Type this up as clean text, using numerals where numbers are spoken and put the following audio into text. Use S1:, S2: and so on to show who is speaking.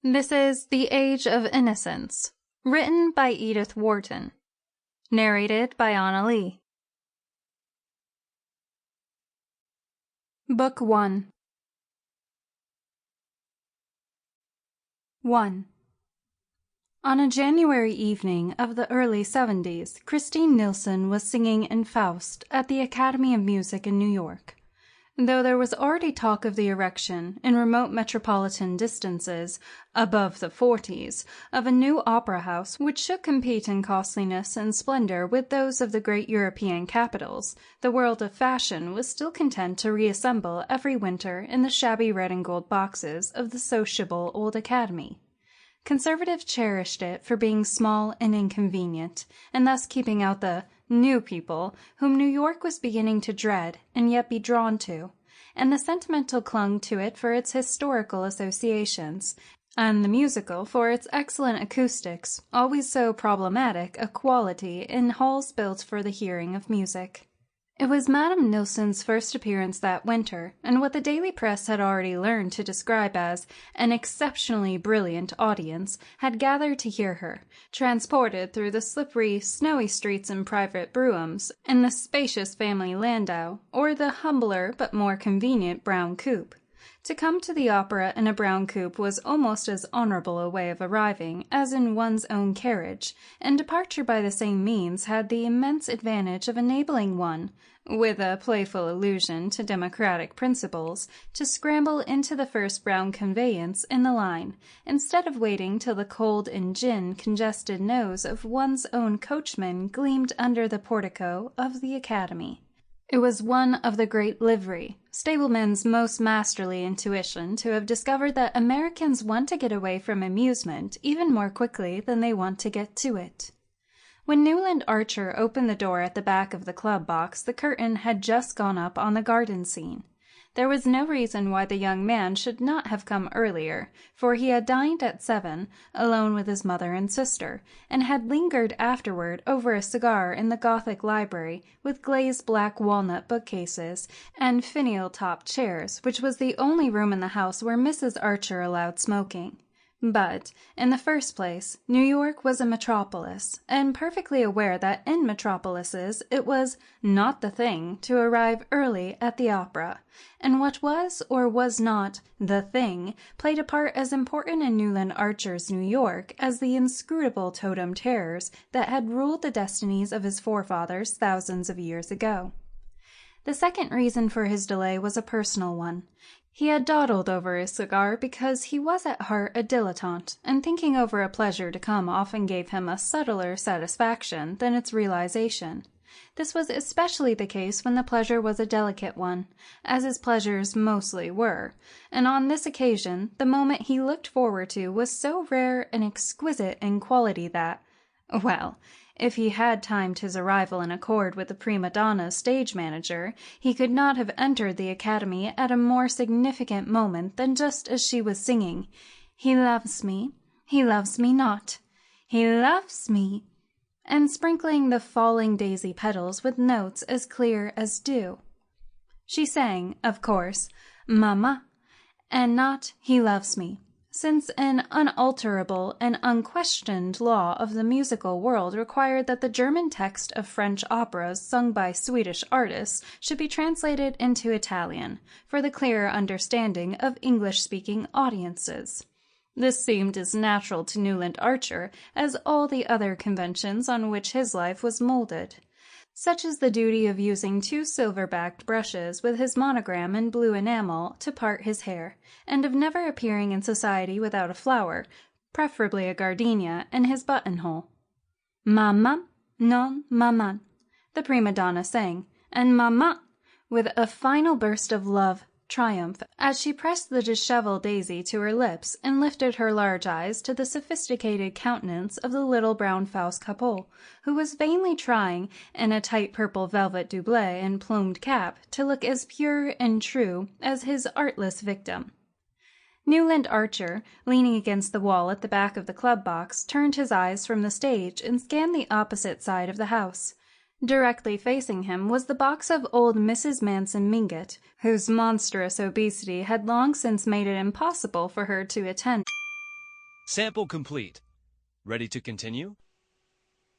S1: This is The Age of Innocence, written by Edith Wharton, narrated by Anna Lee. Book 1. 1. On a January evening of the early 70s, Christine Nilsson was singing in Faust at the Academy of Music in New York. Though there was already talk of the erection, in remote metropolitan distances, above the 40s, of a new opera house which should compete in costliness and splendor with those of the great European capitals, the world of fashion was still content to reassemble every winter in the shabby red and gold boxes of the sociable old Academy. Conservatives cherished it for being small and inconvenient, and thus keeping out the new people whom New York was beginning to dread and yet be drawn to, and the sentimental clung to it for its historical associations, and the musical for its excellent acoustics, always so problematic a quality in halls built for the hearing of music. It was Madame Nilsson's first appearance that winter, and what the daily press had already learned to describe as an exceptionally brilliant audience had gathered to hear her, transported through the slippery, snowy streets in private broughams, in the spacious family landau, or the humbler but more convenient brown coupe. To come to the opera in a brown coupe was almost as honorable a way of arriving as in one's own carriage, and departure by the same means had the immense advantage of enabling one, with a playful allusion to democratic principles, to scramble into the first brown conveyance in the line, instead of waiting till the cold and gin-congested nose of one's own coachman gleamed under the portico of the Academy. It was one of the great livery stablemen's most masterly intuition to have discovered that Americans want to get away from amusement even more quickly than they want to get to it. When Newland Archer opened the door at the back of the club box, the curtain had just gone up on the garden scene. There was no reason why the young man should not have come earlier, for he had dined at 7, alone with his mother and sister, and had lingered afterward over a cigar in the Gothic library, with glazed black walnut bookcases and finial-topped chairs, which was the only room in the house where Mrs. Archer allowed smoking. But, in the first place, New York was a metropolis, and perfectly aware that in metropolises it was not the thing to arrive early at the opera, and what was or was not the thing played a part as important in Newland Archer's New York as the inscrutable totem terrors that had ruled the destinies of his forefathers thousands of years ago. The second reason for his delay was a personal one. He had dawdled over his cigar because he was at heart a dilettante, and thinking over a pleasure to come often gave him a subtler satisfaction than its realization. This was especially the case when the pleasure was a delicate one, as his pleasures mostly were, and on this occasion the moment he looked forward to was so rare and exquisite in quality that, well, if he had timed his arrival in accord with the prima donna's stage manager, he could not have entered the Academy at a more significant moment than just as she was singing, "He loves me not, he loves me," and sprinkling the falling daisy petals with notes as clear as dew. She sang, of course, "Mama," and not "He loves me," since an unalterable and unquestioned law of the musical world required that the German text of French operas sung by Swedish artists should be translated into Italian, for the clearer understanding of English-speaking audiences. This seemed as natural to Newland Archer as all the other conventions on which his life was molded. Such is the duty of using 2 silver-backed brushes with his monogram in blue enamel to part his hair, and of never appearing in society without a flower, preferably a gardenia, in his buttonhole. "Mamma, non mamma," the prima donna sang, and "Mamma," with a final burst of love triumph, as she pressed the disheveled daisy to her lips and lifted her large eyes to the sophisticated countenance of the little brown Faust Capot, who was vainly trying, in a tight purple velvet doublet and plumed cap, to look as pure and true as his artless victim. Newland Archer, leaning against the wall at the back of the club box, turned his eyes from the stage and scanned the opposite side of the house. Directly facing him was the box of old Mrs. Manson Mingott, whose monstrous obesity had long since made it impossible for her to attend
S2: Sample complete. Ready to continue?